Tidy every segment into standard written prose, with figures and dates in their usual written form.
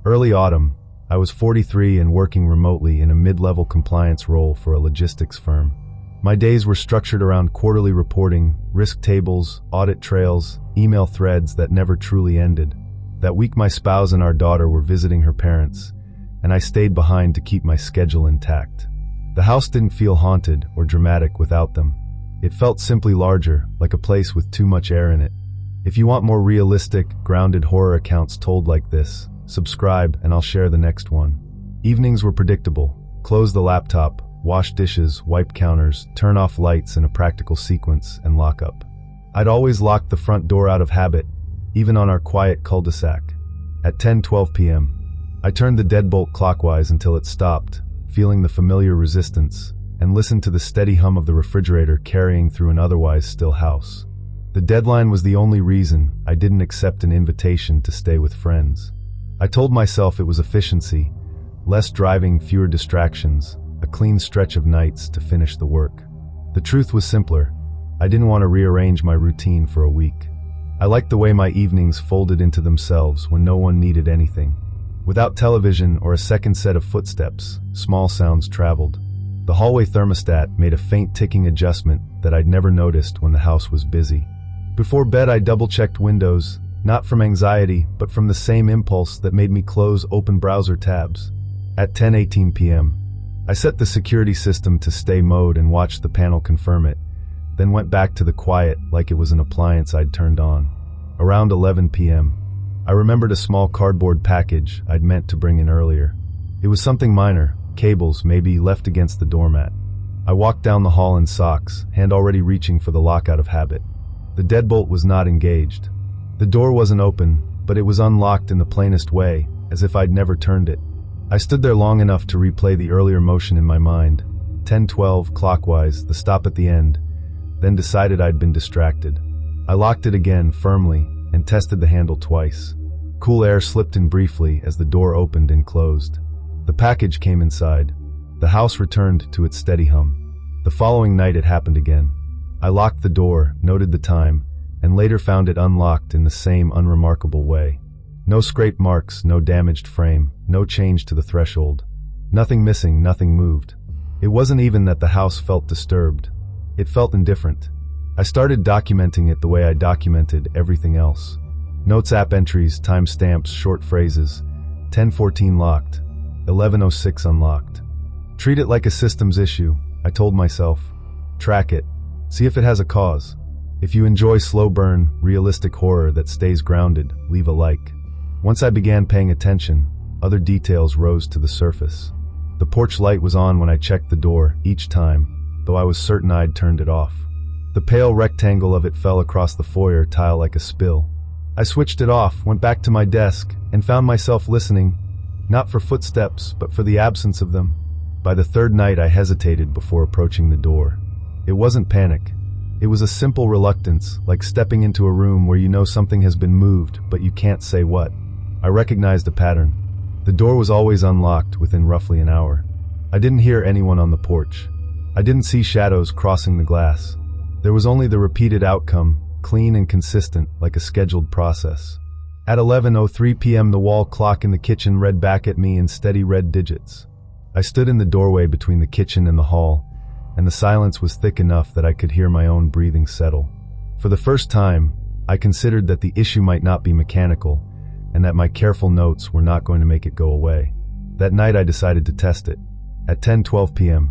Early autumn. I was 43 and working remotely in a mid-level compliance role for a logistics firm. My days were structured around quarterly reporting, risk tables, audit trails, email threads that never truly ended. That week my spouse and our daughter were visiting her parents, and I stayed behind to keep my schedule intact. The house didn't feel haunted or dramatic without them. It felt simply larger, like a place with too much air in it. If you want more realistic, grounded horror accounts told like this, subscribe and I'll share the next one. Evenings were predictable. Close the laptop, wash dishes, wipe counters, turn off lights in a practical sequence, and lock up. I'd always locked the front door out of habit, even on our quiet cul-de-sac. At 10:12 p.m., I turned the deadbolt clockwise until it stopped, feeling the familiar resistance, and listened to the steady hum of the refrigerator carrying through an otherwise still house. The deadline was the only reason I didn't accept an invitation to stay with friends. I told myself it was efficiency, less driving, fewer distractions, a clean stretch of nights to finish the work. The truth was simpler. I didn't want to rearrange my routine for a week. I liked the way my evenings folded into themselves when no one needed anything. Without television or a second set of footsteps, small sounds traveled. The hallway thermostat made a faint ticking adjustment that I'd never noticed when the house was busy. Before bed I double-checked windows, not from anxiety, but from the same impulse that made me close open browser tabs. At 10:18 p.m., I set the security system to stay mode and watched the panel confirm it, then went back to the quiet like it was an appliance I'd turned on. Around 11 p.m., I remembered a small cardboard package I'd meant to bring in earlier. It was something minor, cables maybe left against the doormat. I walked down the hall in socks, hand already reaching for the lock out of habit. The deadbolt was not engaged. The door wasn't open, but it was unlocked in the plainest way, as if I'd never turned it. I stood there long enough to replay the earlier motion in my mind. 10:12 clockwise, the stop at the end, then decided I'd been distracted. I locked it again firmly and tested the handle twice. Cool air slipped in briefly as the door opened and closed. The package came inside. The house returned to its steady hum. The following night it happened again. I locked the door, noted the time, and later found it unlocked in the same unremarkable way. No scrape marks, no damaged frame, no change to the threshold. Nothing missing, nothing moved. It wasn't even that the house felt disturbed. It felt indifferent. I started documenting it the way I documented everything else. Notes app entries, timestamps, short phrases. 10:14 locked, 11:06 unlocked. Treat it like a systems issue, I told myself. Track it. See if it has a cause. If you enjoy slow burn, realistic horror that stays grounded, leave a like. Once I began paying attention, other details rose to the surface. The porch light was on when I checked the door each time, though I was certain I'd turned it off. The pale rectangle of it fell across the foyer tile like a spill. I switched it off, went back to my desk, and found myself listening, not for footsteps, but for the absence of them. By the third night I hesitated before approaching the door. It wasn't panic. It was a simple reluctance, like stepping into a room where you know something has been moved, but you can't say what. I recognized a pattern. The door was always unlocked within roughly an hour. I didn't hear anyone on the porch. I didn't see shadows crossing the glass. There was only the repeated outcome, clean and consistent, like a scheduled process. At 11:03 p.m. the wall clock in the kitchen read back at me in steady red digits. I stood in the doorway between the kitchen and the hall, and the silence was thick enough that I could hear my own breathing settle. For the first time, I considered that the issue might not be mechanical, and that my careful notes were not going to make it go away. That night I decided to test it. At 10:12 p.m.,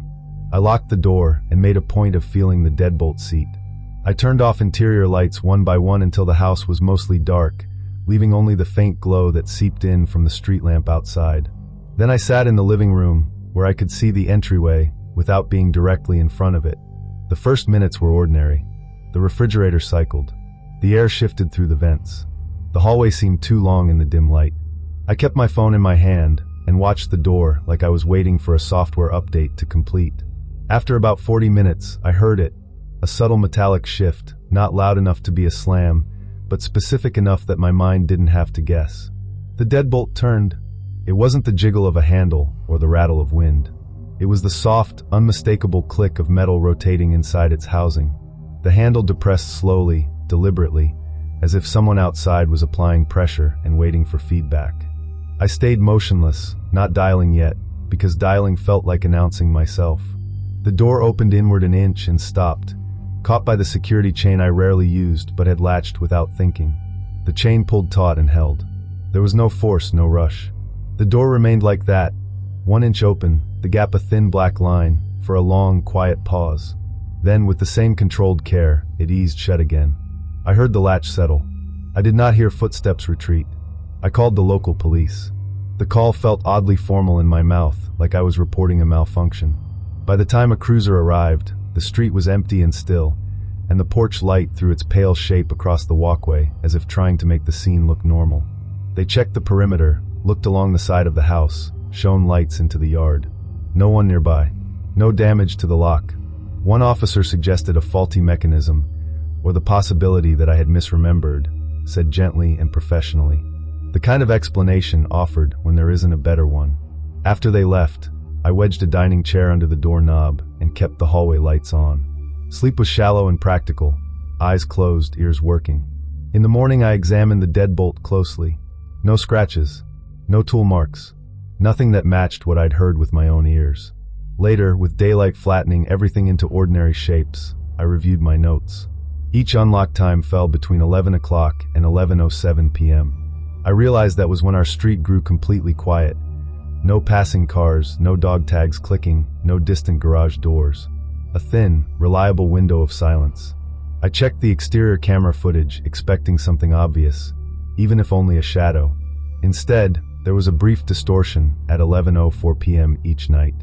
I locked the door and made a point of feeling the deadbolt seat. I turned off interior lights one by one until the house was mostly dark, leaving only the faint glow that seeped in from the street lamp outside. Then I sat in the living room, where I could see the entryway without being directly in front of it. The first minutes were ordinary. The refrigerator cycled. The air shifted through the vents. The hallway seemed too long in the dim light. I kept my phone in my hand and watched the door like I was waiting for a software update to complete. After about 40 minutes, I heard it, a subtle metallic shift, not loud enough to be a slam, but specific enough that my mind didn't have to guess. The deadbolt turned. It wasn't the jiggle of a handle or the rattle of wind. It was the soft, unmistakable click of metal rotating inside its housing. The handle depressed slowly, deliberately, as if someone outside was applying pressure and waiting for feedback. I stayed motionless, not dialing yet, because dialing felt like announcing myself. The door opened inward an inch and stopped, caught by the security chain I rarely used but had latched without thinking. The chain pulled taut and held. There was no force, no rush. The door remained like that, 1 inch open, the gap a thin black line, for a long, quiet pause. Then, with the same controlled care, it eased shut again. I heard the latch settle. I did not hear footsteps retreat. I called the local police. The call felt oddly formal in my mouth, like I was reporting a malfunction. By the time a cruiser arrived, the street was empty and still, and the porch light threw its pale shape across the walkway, as if trying to make the scene look normal. They checked the perimeter, looked along the side of the house, shone lights into the yard. No one nearby. No damage to the lock. One officer suggested a faulty mechanism, or the possibility that I had misremembered, said gently and professionally. The kind of explanation offered when there isn't a better one. After they left, I wedged a dining chair under the doorknob and kept the hallway lights on. Sleep was shallow and practical, eyes closed, ears working. In the morning I examined the deadbolt closely. No scratches, no tool marks, nothing that matched what I'd heard with my own ears. Later, with daylight flattening everything into ordinary shapes, I reviewed my notes. Each unlock time fell between 11 o'clock and 11:07 p.m. I realized that was when our street grew completely quiet. No passing cars, no dog tags clicking, no distant garage doors. A thin, reliable window of silence. I checked the exterior camera footage, expecting something obvious, even if only a shadow. Instead, there was a brief distortion at 11:04 p.m. each night.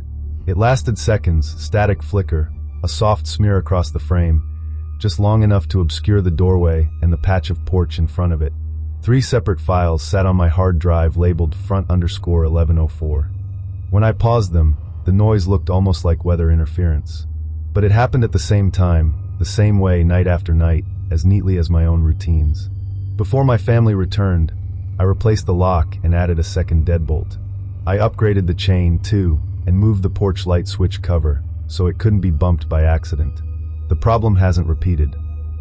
It lasted seconds, static flicker, a soft smear across the frame, just long enough to obscure the doorway and the patch of porch in front of it. 3 separate files sat on my hard drive labeled front_1104. When I paused them, the noise looked almost like weather interference. But it happened at the same time, the same way night after night, as neatly as my own routines. Before my family returned, I replaced the lock and added a second deadbolt. I upgraded the chain, too, and moved the porch light switch cover, so it couldn't be bumped by accident. The problem hasn't repeated.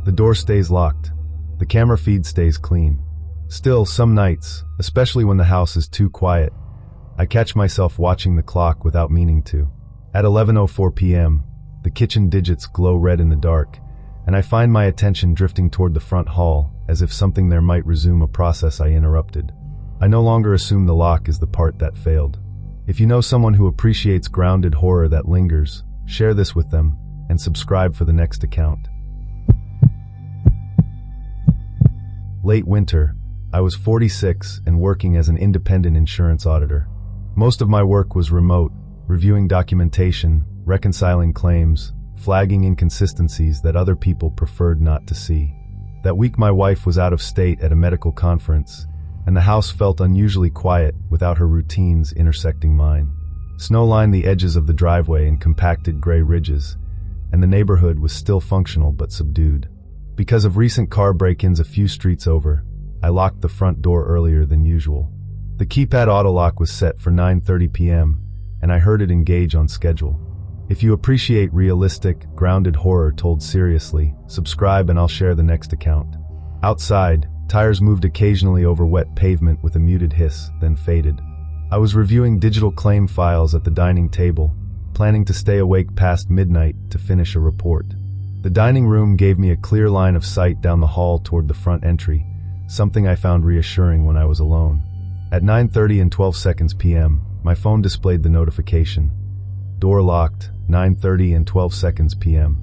The door stays locked. The camera feed stays clean. Still, some nights, especially when the house is too quiet, I catch myself watching the clock without meaning to. At 11:04 p.m., the kitchen digits glow red in the dark, and I find my attention drifting toward the front hall, as if something there might resume a process I interrupted. I no longer assume the lock is the part that failed. If you know someone who appreciates grounded horror that lingers, share this with them, and subscribe for the next account. Late winter, I was 46 and working as an independent insurance auditor. Most of my work was remote, reviewing documentation, reconciling claims, flagging inconsistencies that other people preferred not to see. That week my wife was out of state at a medical conference, and the house felt unusually quiet without her routines intersecting mine. Snow lined the edges of the driveway in compacted gray ridges, and the neighborhood was still functional but subdued. Because of recent car break-ins a few streets over, I locked the front door earlier than usual. The keypad autolock was set for 9:30 p.m., and I heard it engage on schedule. If you appreciate realistic, grounded horror told seriously, subscribe and I'll share the next account. Outside, tires moved occasionally over wet pavement with a muted hiss, then faded. I was reviewing digital claim files at the dining table, planning to stay awake past midnight to finish a report. The dining room gave me a clear line of sight down the hall toward the front entry, something I found reassuring when I was alone. At 9:30 and 12 seconds p.m., my phone displayed the notification. Door locked, 9:30 and 12 seconds p.m.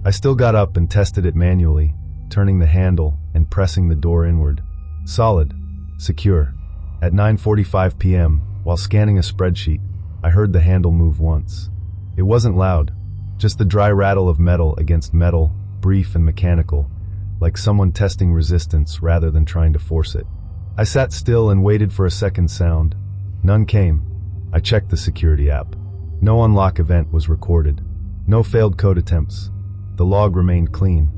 I still got up and tested it manually, turning the handle and pressing the door inward. Solid. Secure. At 9:45 p.m., while scanning a spreadsheet, I heard the handle move once. It wasn't loud, just the dry rattle of metal against metal, brief and mechanical, like someone testing resistance rather than trying to force it. I sat still and waited for a second sound. None came. I checked the security app. No unlock event was recorded. No failed code attempts. The log remained clean.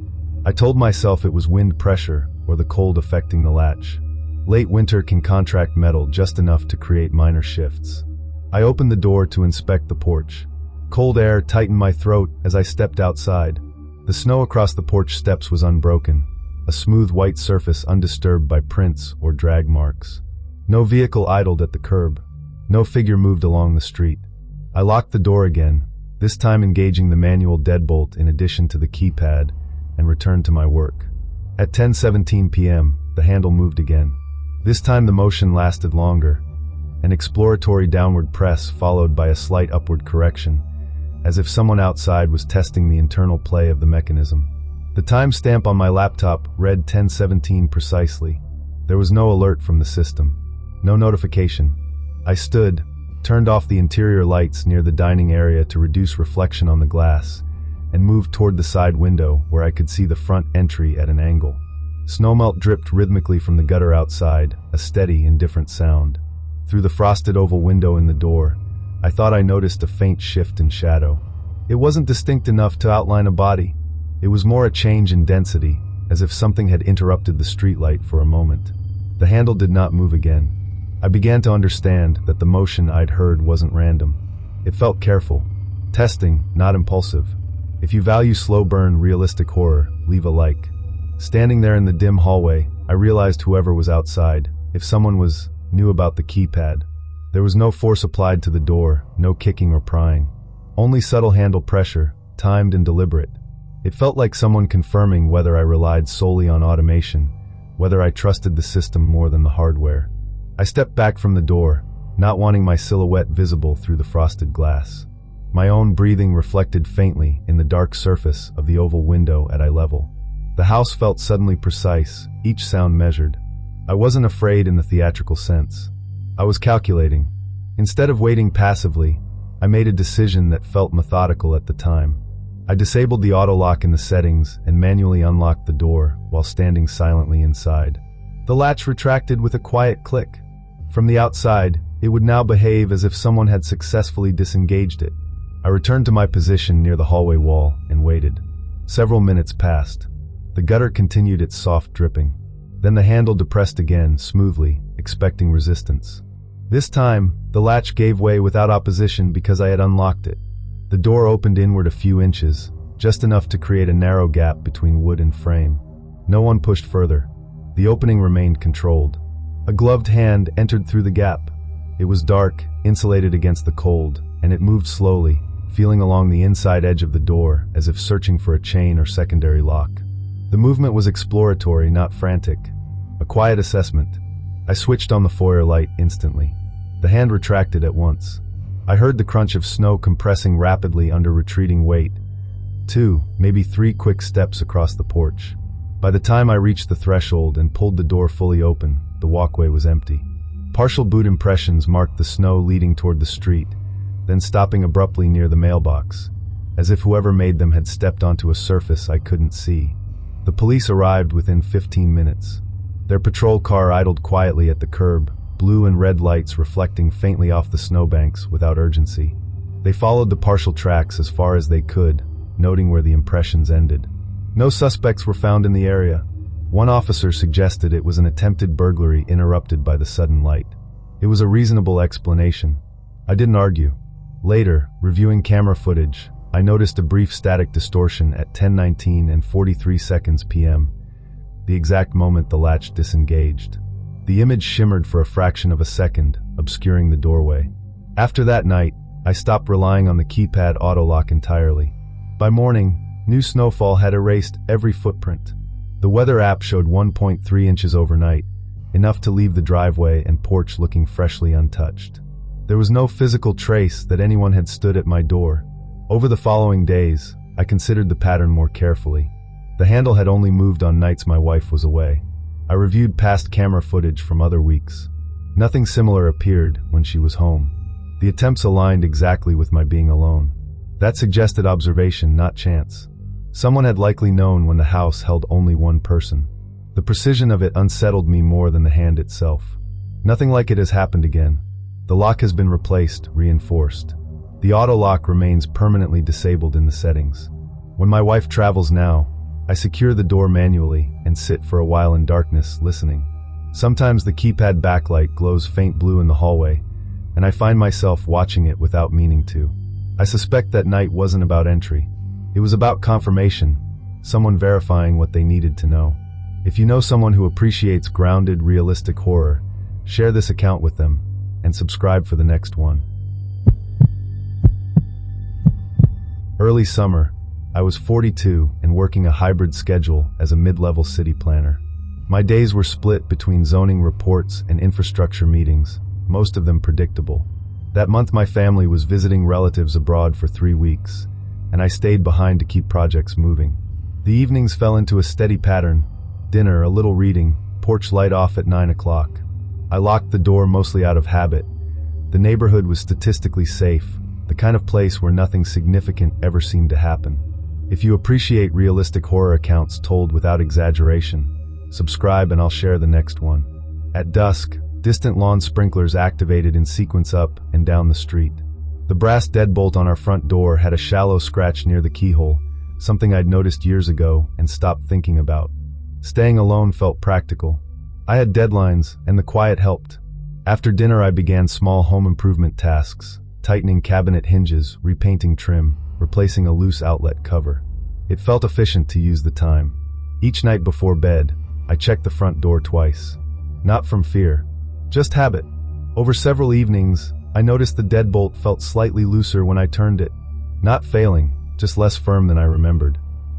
I told myself it was wind pressure or the cold affecting the latch. Late winter can contract metal just enough to create minor shifts. I opened the door to inspect the porch. Cold air tightened my throat as I stepped outside. The snow across the porch steps was unbroken, a smooth white surface undisturbed by prints or drag marks. No vehicle idled at the curb. No figure moved along the street. I locked the door again, this time engaging the manual deadbolt in addition to the keypad, and returned to my work. At 10:17 p.m., the handle moved again. This time the motion lasted longer, an exploratory downward press followed by a slight upward correction, as if someone outside was testing the internal play of the mechanism. The timestamp on my laptop read 10:17 precisely. There was no alert from the system. No notification. I stood, turned off the interior lights near the dining area to reduce reflection on the glass, and moved toward the side window where I could see the front entry at an angle. Snowmelt dripped rhythmically from the gutter outside, a steady, indifferent sound. Through the frosted oval window in the door, I thought I noticed a faint shift in shadow. It wasn't distinct enough to outline a body. It was more a change in density, as if something had interrupted the streetlight for a moment. The handle did not move again. I began to understand that the motion I'd heard wasn't random. It felt careful. Testing, not impulsive. If you value slow-burn, realistic horror, leave a like. Standing there in the dim hallway, I realized whoever was outside, if someone was, knew about the keypad. There was no force applied to the door, no kicking or prying. Only subtle handle pressure, timed and deliberate. It felt like someone confirming whether I relied solely on automation, whether I trusted the system more than the hardware. I stepped back from the door, not wanting my silhouette visible through the frosted glass. My own breathing reflected faintly in the dark surface of the oval window at eye level. The house felt suddenly precise, each sound measured. I wasn't afraid in the theatrical sense. I was calculating. Instead of waiting passively, I made a decision that felt methodical at the time. I disabled the auto lock in the settings and manually unlocked the door while standing silently inside. The latch retracted with a quiet click. From the outside, it would now behave as if someone had successfully disengaged it. I returned to my position near the hallway wall and waited. Several minutes passed. The gutter continued its soft dripping. Then the handle depressed again, smoothly, expecting resistance. This time, the latch gave way without opposition because I had unlocked it. The door opened inward a few inches, just enough to create a narrow gap between wood and frame. No one pushed further. The opening remained controlled. A gloved hand entered through the gap. It was dark, insulated against the cold, and it moved slowly, feeling along the inside edge of the door as if searching for a chain or secondary lock. The movement was exploratory, not frantic. A quiet assessment. I switched on the foyer light instantly. The hand retracted at once. I heard the crunch of snow compressing rapidly under retreating weight. 2, maybe 3 quick steps across the porch. By the time I reached the threshold and pulled the door fully open, the walkway was empty. Partial boot impressions marked the snow leading toward the street, then stopping abruptly near the mailbox, as if whoever made them had stepped onto a surface I couldn't see. The police arrived within 15 minutes. Their patrol car idled quietly at the curb, blue and red lights reflecting faintly off the snowbanks without urgency. They followed the partial tracks as far as they could, noting where the impressions ended. No suspects were found in the area. One officer suggested it was an attempted burglary interrupted by the sudden light. It was a reasonable explanation. I didn't argue. Later, reviewing camera footage, I noticed a brief static distortion at 10:19 and 43 seconds p.m., the exact moment the latch disengaged. The image shimmered for a fraction of a second, obscuring the doorway. After that night, I stopped relying on the keypad auto lock entirely. By morning, new snowfall had erased every footprint. The weather app showed 1.3 inches overnight, enough to leave the driveway and porch looking freshly untouched. There was no physical trace that anyone had stood at my door. Over the following days, I considered the pattern more carefully. The handle had only moved on nights my wife was away. I reviewed past camera footage from other weeks. Nothing similar appeared when she was home. The attempts aligned exactly with my being alone. That suggested observation, not chance. Someone had likely known when the house held only one person. The precision of it unsettled me more than the hand itself. Nothing like it has happened again. The lock has been replaced, reinforced. The auto lock remains permanently disabled in the settings. When my wife travels now, I secure the door manually and sit for a while in darkness, listening. Sometimes the keypad backlight glows faint blue in the hallway, and I find myself watching it without meaning to. I suspect that night wasn't about entry. It was about confirmation, someone verifying what they needed to know. If you know someone who appreciates grounded, realistic horror, share this account with them, and subscribe for the next one. Early summer, I was 42 and working a hybrid schedule as a mid-level city planner. My days were split between zoning reports and infrastructure meetings, most of them predictable. That month my family was visiting relatives abroad for 3 weeks, and I stayed behind to keep projects moving. The evenings fell into a steady pattern: dinner, a little reading, porch light off at 9 o'clock. I locked the door mostly out of habit. The neighborhood was statistically safe, the kind of place where nothing significant ever seemed to happen. If you appreciate realistic horror accounts told without exaggeration, subscribe and I'll share the next one. At dusk, distant lawn sprinklers activated in sequence up and down the street. The brass deadbolt on our front door had a shallow scratch near the keyhole, something I'd noticed years ago and stopped thinking about. Staying alone felt practical. I had deadlines, and the quiet helped. After dinner I began small home improvement tasks: tightening cabinet hinges, repainting trim, replacing a loose outlet cover. It felt efficient to use the time. Each night before bed, I checked the front door twice. Not from fear, just habit. Over several evenings, I noticed the deadbolt felt slightly looser when I turned it. Not failing, just less firm than I remembered.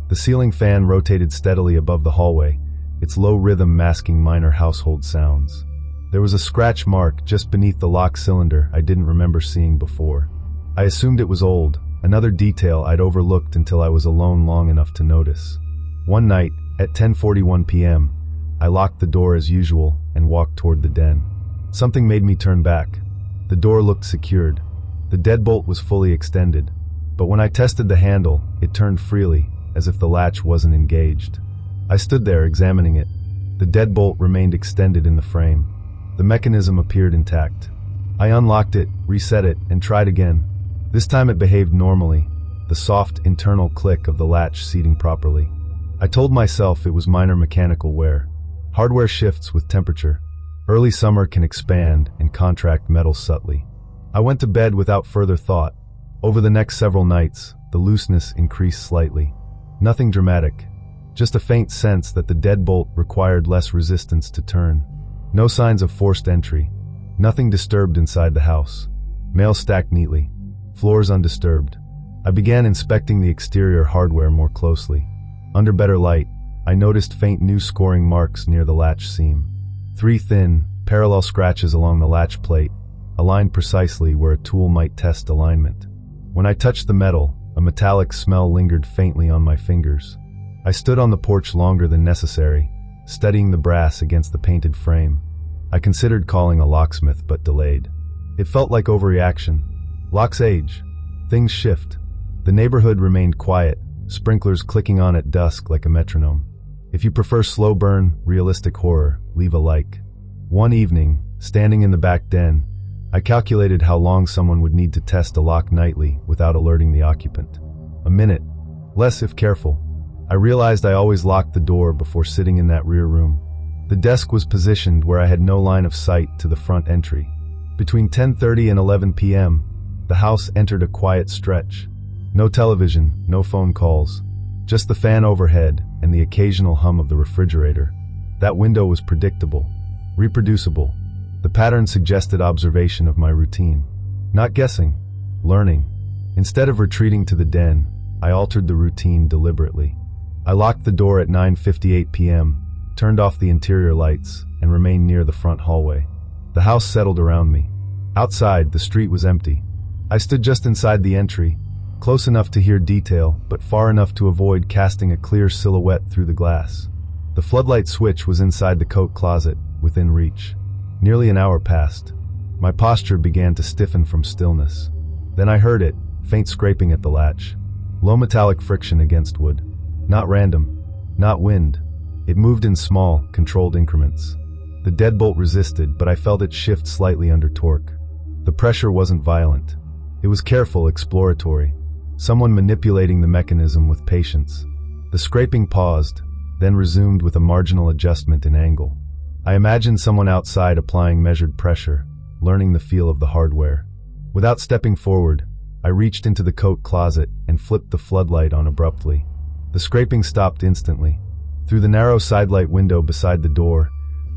The ceiling fan rotated steadily above the hallway, its low rhythm masking minor household sounds. There was a scratch mark just beneath the lock cylinder I didn't remember seeing before. I assumed it was old, another detail I'd overlooked until I was alone long enough to notice. One night, at 10:41 p.m., I locked the door as usual and walked toward the den. Something made me turn back. The door looked secured. The deadbolt was fully extended, but when I tested the handle, it turned freely, as if the latch wasn't engaged. I stood there examining it. The deadbolt remained extended in the frame. The mechanism appeared intact. I unlocked it, reset it, and tried again. This time it behaved normally, the soft internal click of the latch seating properly. I told myself it was minor mechanical wear. Hardware shifts with temperature. Early summer can expand and contract metal subtly. I went to bed without further thought. Over the next several nights, the looseness increased slightly. Nothing dramatic, just a faint sense that the deadbolt required less resistance to turn. No signs of forced entry. Nothing disturbed inside the house. Mail stacked neatly. Floors undisturbed. I began inspecting the exterior hardware more closely. Under better light, I noticed faint new scoring marks near the latch seam. 3 thin, parallel scratches along the latch plate, aligned precisely where a tool might test alignment. When I touched the metal, a metallic smell lingered faintly on my fingers. I stood on the porch longer than necessary, studying the brass against the painted frame. I considered calling a locksmith but delayed. It felt like overreaction. Locks age. Things shift. The neighborhood remained quiet, sprinklers clicking on at dusk like a metronome. If you prefer slow burn, realistic horror, leave a like. One evening, standing in the back den, I calculated how long someone would need to test a lock nightly without alerting the occupant. A minute. Less if careful. I realized I always locked the door before sitting in that rear room. The desk was positioned where I had no line of sight to the front entry. Between 10:30 and 11 p.m., the house entered a quiet stretch. No television, no phone calls, just the fan overhead and the occasional hum of the refrigerator. That window was predictable, reproducible. The pattern suggested observation of my routine. Not guessing, learning. Instead of retreating to the den, I altered the routine deliberately. I locked the door at 9:58 p.m., turned off the interior lights, and remained near the front hallway. The house settled around me. Outside, the street was empty. I stood just inside the entry, close enough to hear detail, but far enough to avoid casting a clear silhouette through the glass. The floodlight switch was inside the coat closet, within reach. Nearly an hour passed. My posture began to stiffen from stillness. Then I heard it, faint scraping at the latch. Low metallic friction against wood. Not random, not wind. It moved in small, controlled increments. The deadbolt resisted, but I felt it shift slightly under torque. The pressure wasn't violent. It was careful, exploratory. Someone manipulating the mechanism with patience. The scraping paused, then resumed with a marginal adjustment in angle. I imagined someone outside applying measured pressure, learning the feel of the hardware. Without stepping forward, I reached into the coat closet and flipped the floodlight on abruptly. The scraping stopped instantly. Through the narrow sidelight window beside the door,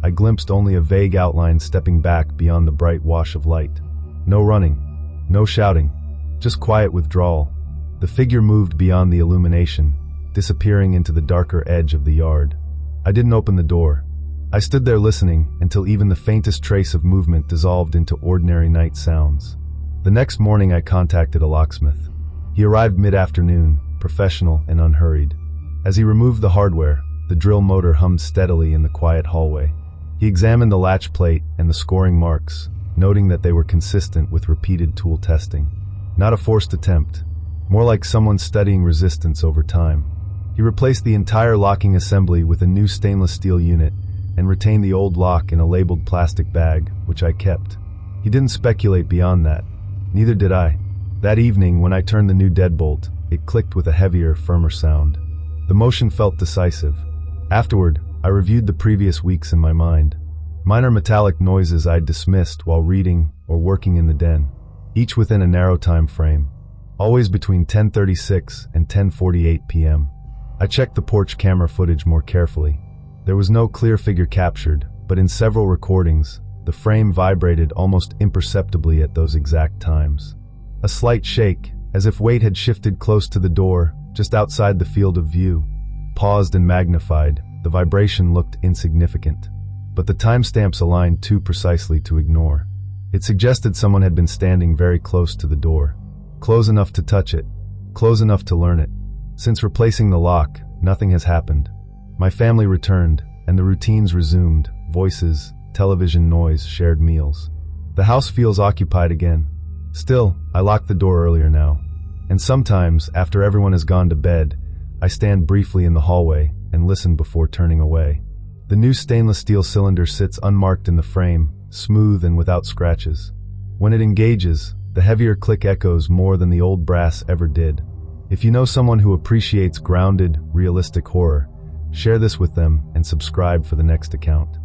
I glimpsed only a vague outline stepping back beyond the bright wash of light. No running, no shouting, just quiet withdrawal. The figure moved beyond the illumination, disappearing into the darker edge of the yard. I didn't open the door. I stood there listening until even the faintest trace of movement dissolved into ordinary night sounds. The next morning I contacted a locksmith. He arrived mid-afternoon, professional and unhurried. As he removed the hardware, the drill motor hummed steadily in the quiet hallway. He examined the latch plate and the scoring marks, noting that they were consistent with repeated tool testing. Not a forced attempt, more like someone studying resistance over time. He replaced the entire locking assembly with a new stainless steel unit and retained the old lock in a labeled plastic bag, which I kept. He didn't speculate beyond that. Neither did I. That evening, when I turned the new deadbolt, it clicked with a heavier, firmer sound. The motion felt decisive. Afterward, I reviewed the previous weeks in my mind. Minor metallic noises I'd dismissed while reading or working in the den, each within a narrow time frame, always between 10:36 and 10:48 p.m. I checked the porch camera footage more carefully. There was no clear figure captured, but in several recordings, the frame vibrated almost imperceptibly at those exact times. A slight shake, as if weight had shifted close to the door, just outside the field of view. Paused and magnified, the vibration looked insignificant. But the timestamps aligned too precisely to ignore. It suggested someone had been standing very close to the door. Close enough to touch it, close enough to learn it. Since replacing the lock, nothing has happened. My family returned, and the routines resumed: voices, television noise, shared meals. The house feels occupied again. Still, I lock the door earlier now. And sometimes, after everyone has gone to bed, I stand briefly in the hallway and listen before turning away. The new stainless steel cylinder sits unmarked in the frame, smooth and without scratches. When it engages, the heavier click echoes more than the old brass ever did. If you know someone who appreciates grounded, realistic horror, share this with them and subscribe for the next account.